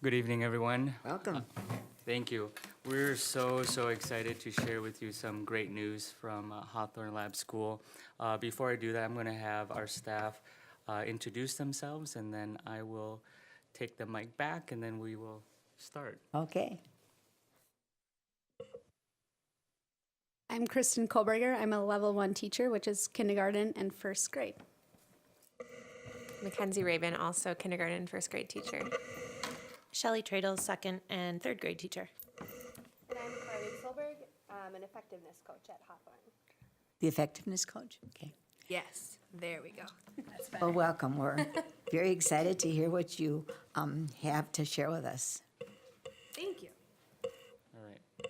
Good evening, everyone. Welcome. Thank you. We're so excited to share with you some great news from Hawthorne Lab School. Before I do that, I'm going to have our staff introduce themselves, and then I will take the mic back, and then we will start. Okay. I'm Kristen Koberger. I'm a level 1 teacher, which is kindergarten and first grade. Mackenzie Rabin, also kindergarten and first grade teacher. Shelley Tradle, second and third grade teacher. And I'm Carly Solberg, an effectiveness coach at Hawthorne. The effectiveness coach? Okay. Yes, there we go. Well, welcome. We're very excited to hear what you have to share with us. Thank you. All right.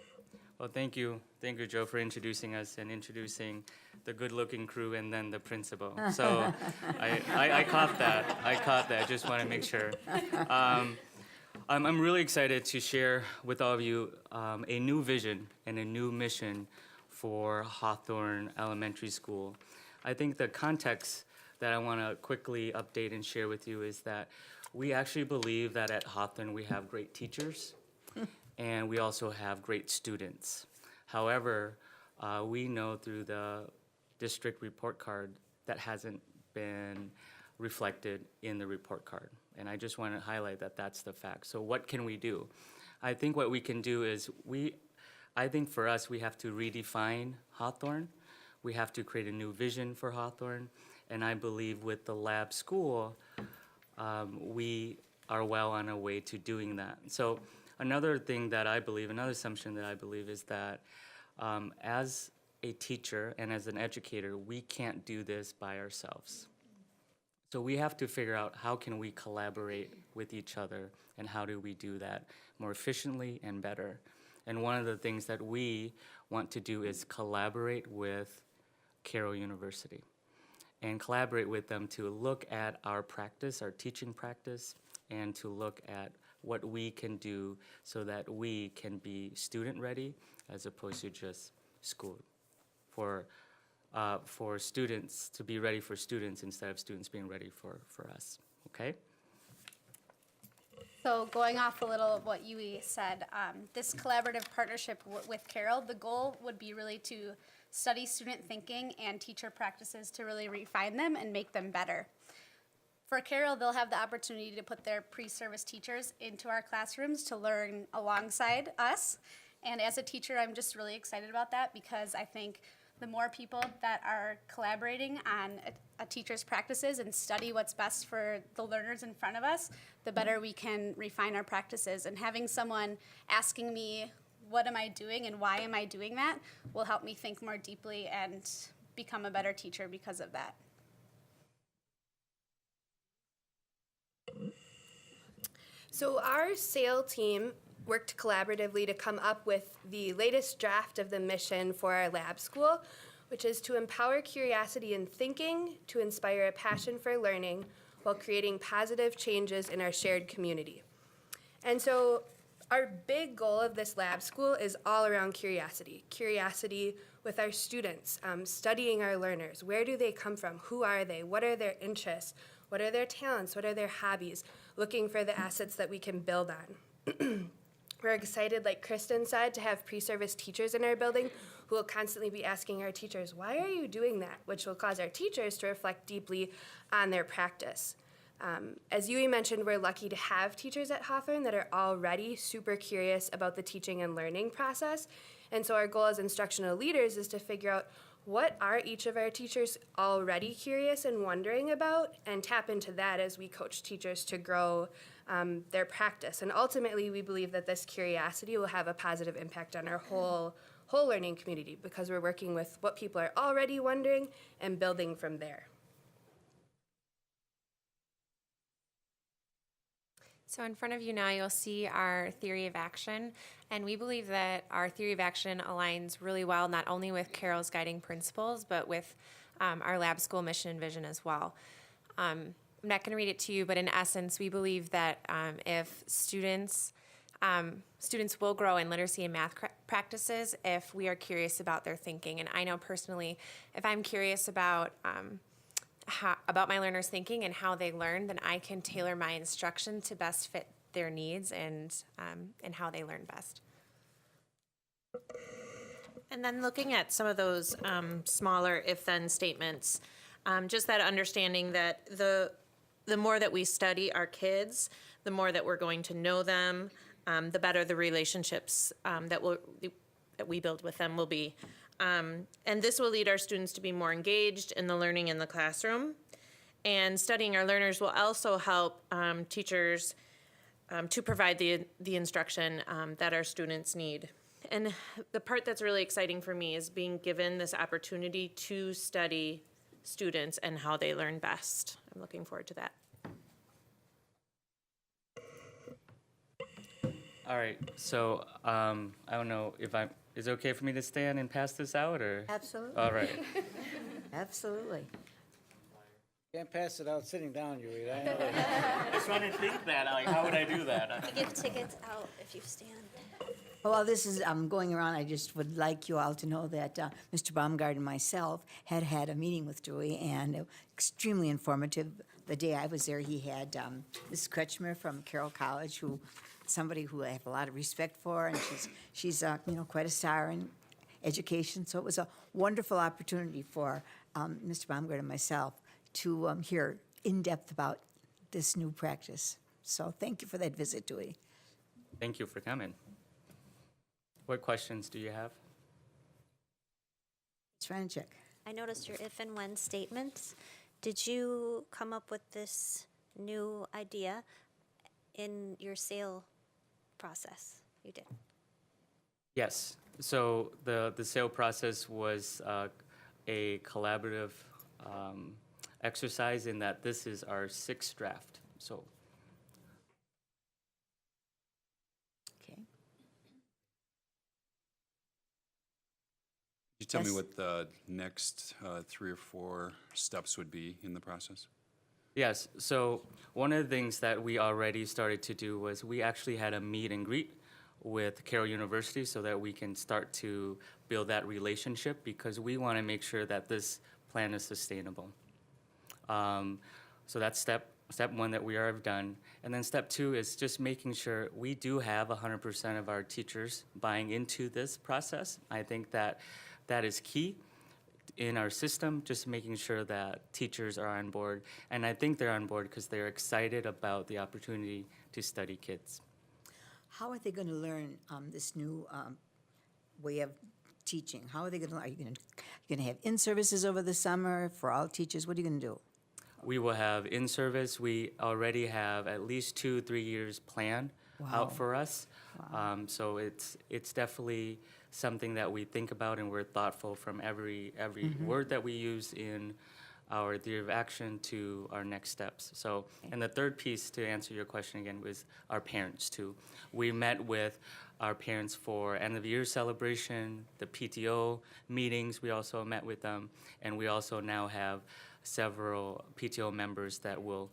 Well, thank you. Thank you, Joe, for introducing us and introducing the good-looking crew and then the principal. So I caught that. Just want to make sure. I'm really excited to share with all of you a new vision and a new mission for Hawthorne Elementary School. I think the context that I want to quickly update and share with you is that we actually believe that at Hawthorne we have great teachers and we also have great students. However, we know through the district report card that hasn't been reflected in the report card. And I just want to highlight that that's the fact. So what can we do? I think what we can do is I think for us, we have to redefine Hawthorne. We have to create a new vision for Hawthorne. And I believe with the lab school, we are well on our way to doing that. So another thing that I believe, another assumption that I believe is that as a teacher and as an educator, we can't do this by ourselves. So we have to figure out how can we collaborate with each other and how do we do that more efficiently and better. And one of the things that we want to do is collaborate with Carroll University and collaborate with them to look at our practice, our teaching practice, and to look at what we can do so that we can be student ready as opposed to just school for students, to be ready for students instead of students being ready for us, okay? So going off a little of what Yui said, this collaborative partnership with Carroll, the goal would be really to study student thinking and teacher practices to really refine them and make them better. For Carroll, they'll have the opportunity to put their pre-service teachers into our classrooms to learn alongside us. And as a teacher, I'm just really excited about that because I think the more people that are collaborating on a teacher's practices and study what's best for the learners in front of us, the better we can refine our practices. And having someone asking me, what am I doing and why am I doing that, will help me think more deeply and become a better teacher because of that. So our SAIL team worked collaboratively to come up with the latest draft of the mission for our lab school, which is to empower curiosity in thinking, to inspire a passion for learning, while creating positive changes in our shared community. And so our big goal of this lab school is all around curiosity. Curiosity with our students, studying our learners. Where do they come from? Who are they? What are their interests? What are their talents? What are their hobbies? Looking for the assets that we can build on. We're excited, like Kristen said, to have pre-service teachers in our building who will constantly be asking our teachers, why are you doing that? Which will cause our teachers to reflect deeply on their practice. As Yui mentioned, we're lucky to have teachers at Hawthorne that are already super curious about the teaching and learning process. And so our goal as instructional leaders is to figure out what are each of our teachers already curious and wondering about, and tap into that as we coach teachers to grow their practice. And ultimately, we believe that this curiosity will have a positive impact on our whole learning community because we're working with what people are already wondering and building from there. So in front of you now, you'll see our theory of action, and we believe that our theory of action aligns really well not only with Carroll's guiding principles, but with our lab school mission and vision as well. I'm not going to read it to you, but in essence, we believe that if students will grow in literacy and math practices if we are curious about their thinking. And I know personally, if I'm curious about my learners' thinking and how they learn, then I can tailor my instruction to best fit their needs and how they learn best. And then looking at some of those smaller if-then statements, just that understanding that the more that we study our kids, the more that we're going to know them, the better the relationships that we build with them will be. And this will lead our students to be more engaged in the learning in the classroom. And studying our learners will also help teachers to provide the instruction that our students need. And the part that's really exciting for me is being given this opportunity to study students and how they learn best. I'm looking forward to that. All right, so I don't know if is it okay for me to stand and pass this out, or? Absolutely. All right. Absolutely. Can't pass it out sitting down, you read. I know that. I was trying to think that, like, how would I do that? Give tickets out if you stand. Well, this is going around. I just would like you all to know that Mr. Baumgart and myself had a meeting with Dewey, and extremely informative. The day I was there, he had Mrs. Kretschmer from Carroll College, somebody who I have a lot of respect for, and she's quite a star in education. So it was a wonderful opportunity for Mr. Baumgart and myself to hear in depth about this new practice. So thank you for that visit, Dewey. Thank you for coming. What questions do you have? Franchek. I noticed your if and when statements. Did you come up with this new idea in your sale process? You did. Yes. So the sale process was a collaborative exercise in that this is our 6th draft. So Okay. Could you tell me Yes. what the next 3 or 4 steps would be in the process? yes, so one of the things that we already started to do was we actually had a meet and greet with Carroll University so that we can start to build that relationship, because we want to make sure that this plan is sustainable. So that's step 1 that we have done. And then step 2 is just making sure we do have 100% of our teachers buying into this process. I think that is key in our system, just making sure that teachers are on board. And I think they're on board because they're excited about the opportunity to study kids. How are they going to learn this new way of teaching? How are they going to learn? Are you going to have in-services over the summer for all teachers? What are you going to do? We will have in-service. We already have at least 2-3 years planned out for us. So it's definitely something that we think about, and we're thoughtful from every word that we use in our theory of action to our next steps. So, and the third piece, to answer your question again, was our parents too. We met with our parents for end of year celebration, the PTO meetings. We also met with them, and we also now have several PTO members that will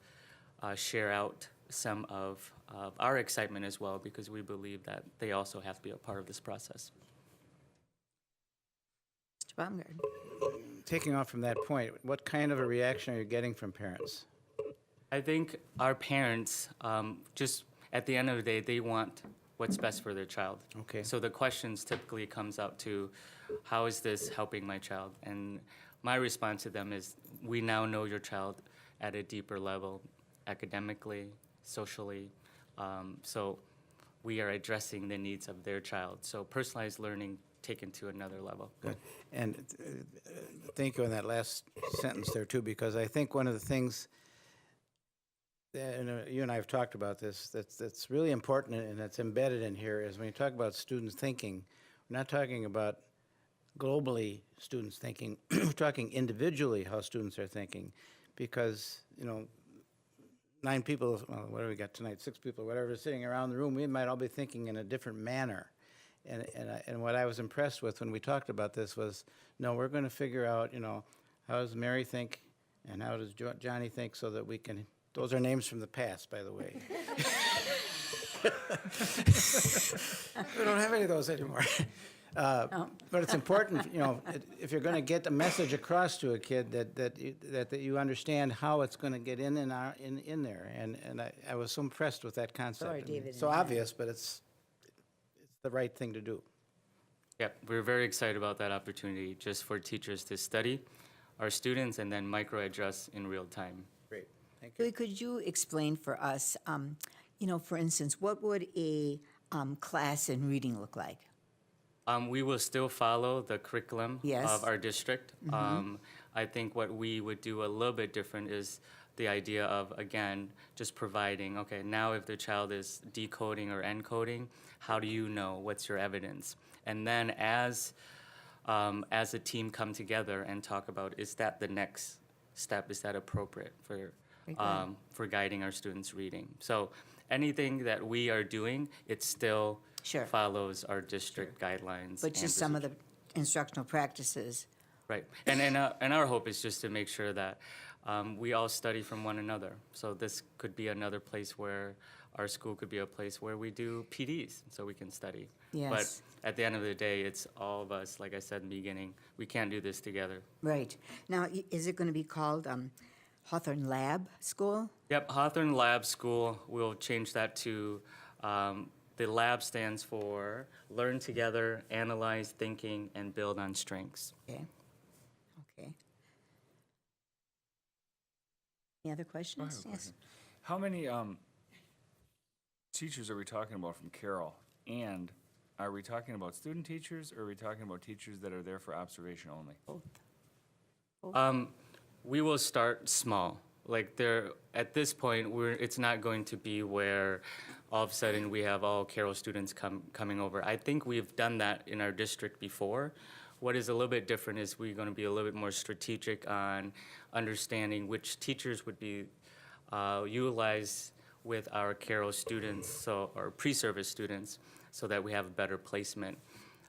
share out some of our excitement as well, because we believe that they also have to be a part of this process. Mr. Baumgart. Taking off from that point, what kind of a reaction are you getting from parents? I think our parents, just at the end of the day, they want what's best for their child. Okay. So the questions typically comes up to, how is this helping my child? And my response to them is, we now know your child at a deeper level, academically, socially. So we are addressing the needs of their child. So personalized learning taken to another level. Good. And thank you on that last sentence there, too, because I think one of the things, and you and I have talked about this, that's really important and that's embedded in here, is when you talk about students thinking, we're not talking about globally students thinking, we're talking individually how students are thinking, because, 9 people, well, what do we got tonight, 6 people, whatever, sitting around the room, we might all be thinking in a different manner. And what I was impressed with when we talked about this was, no, we're going to figure out, how does Mary think and how does Johnny think, so that we can, those are names from the past, by the way. We don't have any of those anymore. But it's important, you know, if you're going to get the message across to a kid that you understand how it's going to get in there. And I was so impressed with that concept. Sorry, I mean, David, it's so and- obvious, but it's the right thing to do. Yep, we're very excited about that opportunity, just for teachers to study our students and then micro-adjust in real time. Great, thank you. Julie, could you explain for us, you know, for instance, what would a class in reading look like? We will still follow the curriculum Yes. of our district. I think what we would do a little bit different is the idea of, again, just providing, okay, now if the child is decoding or encoding, how do you know? What's your evidence? And then as a team come together and talk about, is that the next step? Is that appropriate for guiding our students' reading? So anything that we are doing, it still Sure. follows our district guidelines. But and just some of procedures. the instructional practices. Right, and our hope is just to make sure that we all study from one another. So this could be another place where our school could be a place where we do PDs, so we can study. Yes. But at the end of the day, it's all of us, like I said in the beginning, we can't do this together. Right. Now, is it going to be called Hawthorne Lab School? Yep, Hawthorne Lab School, we'll change that to, the lab stands for Learn Together, Analyze Thinking, and Build on Strengths. Okay. Okay. Any other questions? Yes. How many teachers are we talking about from Carroll? And are we talking about student teachers, or are we talking about teachers that are there for observation only? We will start small. Like at this point, it's not going to be where all of a sudden we have all Carroll students coming over. I think we've done that in our district before. What is a little bit different is we're going to be a little bit more strategic on understanding which teachers would be utilized with our Carroll students, so our pre-service students, so that we have a better placement.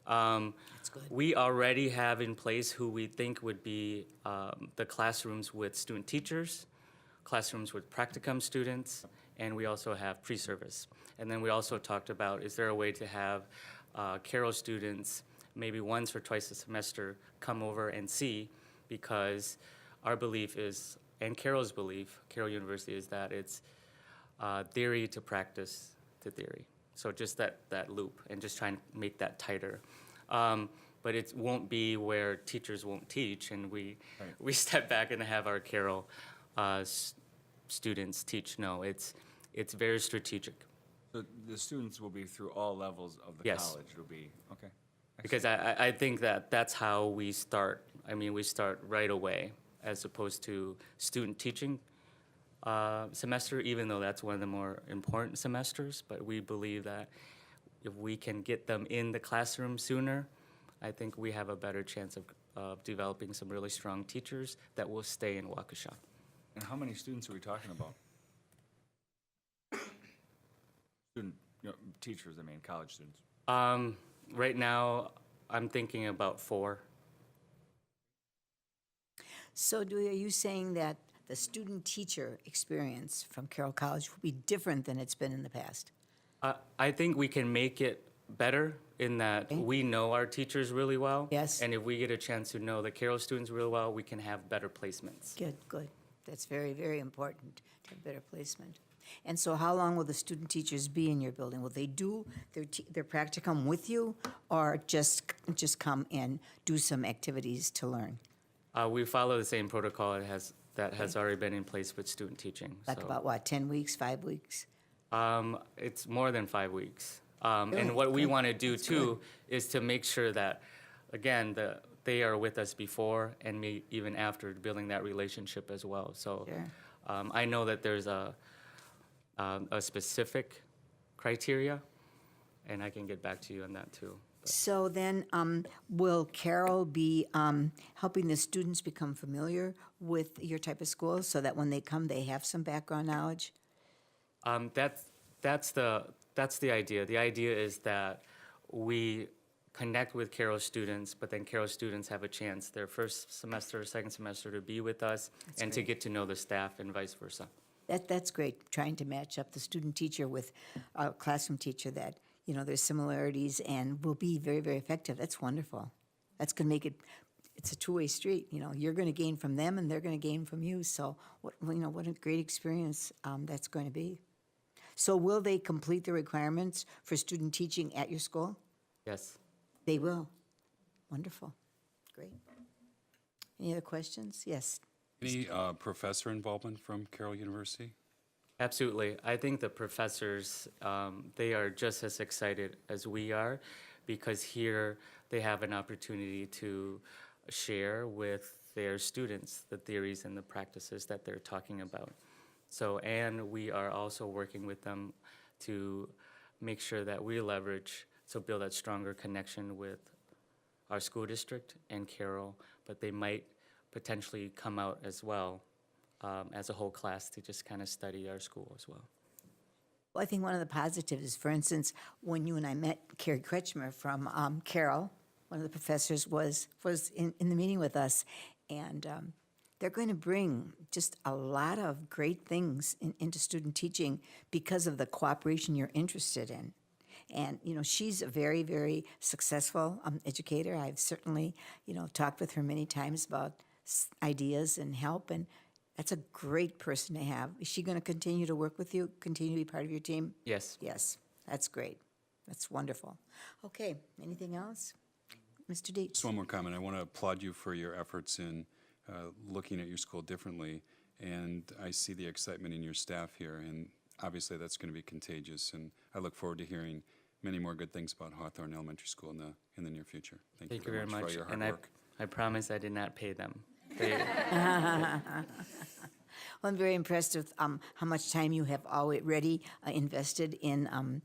That's good. We already have in place who we think would be the classrooms with student teachers, classrooms with practicum students, and we also have pre-service. And then we also talked about, is there a way to have Carroll students maybe once or twice a semester come over and see, because our belief is, and Carroll's belief, Carroll University, is that it's theory to practice to theory. So just that loop, and just trying to make that tighter. But it won't be where teachers won't teach, and we step back and have our Carroll students teach. No, it's very strategic. So the students will be through all levels of the Yes. college, it'll be, okay. Because I think that's how we start. I mean, we start right away, as opposed to student teaching semester, even though that's one of the more important semesters. But we believe that if we can get them in the classroom sooner, I think we have a better chance of developing some really strong teachers that will stay in Waukesha. And how many students are we talking about? Teachers, I mean, college students. Right now, I'm thinking about 4. So Dewey, are you saying that the student-teacher experience from Carroll College will be different than it's been in the past? I think we can make it better in that we know our teachers really well. Yes. And if we get a chance to know the Carroll students really well, we can have better placements. Good, good. That's very, very important to have better placement. And so how long will the student teachers be in your building? Will they do their practicum with you, or just come and do some activities to learn? We follow the same protocol that has already been in place with student teaching. Like So, about what, 10 weeks, 5 weeks? it's more than 5 weeks. Really? And what we Good. want to do too is to make sure that, again, they are with us before and even after, building that relationship as well. So Sure. I know that there's a specific criteria, and I can get back to you on that too. So then, will Carroll be helping the students become familiar with your type of school so that when they come, they have some background knowledge? That's the idea. The idea is that we connect with Carroll students, but then Carroll students have a chance their first semester, second semester to be with us and to get to know the staff and vice versa. That's great, trying to match up the student teacher with a classroom teacher that, there's similarities and will be very, very effective. That's wonderful. That's going to make it, it's a two-way street. You're going to gain from them and they're going to gain from you. So, what a great experience that's going to be. So will they complete the requirements for student teaching at your school? Yes. They will. Wonderful. Great. Any other questions? Yes. Any professor involvement from Carroll University? Absolutely. I think the professors, they are just as excited as we are because here they have an opportunity to share with their students the theories and the practices that they're talking about. So, and we are also working with them to make sure that we leverage, so build that stronger connection with our school district and Carroll, but they might potentially come out as well as a whole class to just kind of study our school as well. Well, I think one of the positives is, for instance, when you and I met Carrie Kretschmer from Carroll, one of the professors was in the meeting with us, and they're going to bring just a lot of great things into student teaching because of the cooperation you're interested in. And, she's a very, very successful educator. I've certainly, talked with her many times about ideas and help, and that's a great person to have. Is she going to continue to work with you, continue to be part of your team? Yes. Yes, that's great. That's wonderful. Okay, anything else? Mr. Dietz? Just one more comment. I want to applaud you for your efforts in looking at your school differently, and I see the excitement in your staff here, and obviously that's going to be contagious, and I look forward to hearing many more good things about Hawthorne Elementary School in the near future. Thank you very much for all your hard work. I promise I did not pay them. Well, I'm very impressed with how much time you have already invested in,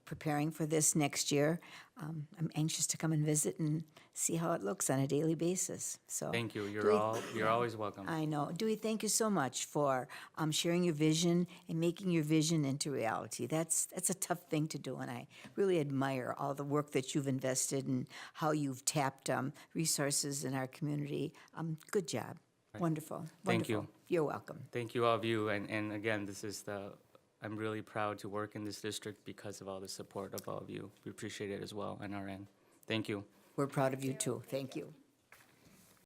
preparing for this next year. I'm anxious to come and visit and see how it looks on a daily basis. So Thank you. You're always welcome. I know. Dewey, thank you so much for sharing your vision and making your vision into reality. That's a tough thing to do, and I really admire all the work that you've invested and how you've tapped resources in our community. Good job. Wonderful. Thank you. Wonderful. You're welcome. Thank you, all of you. And again, I'm really proud to work in this district because of all the support of all of you. We appreciate it as well on our end. Thank you. We're proud of you, too. Thank you.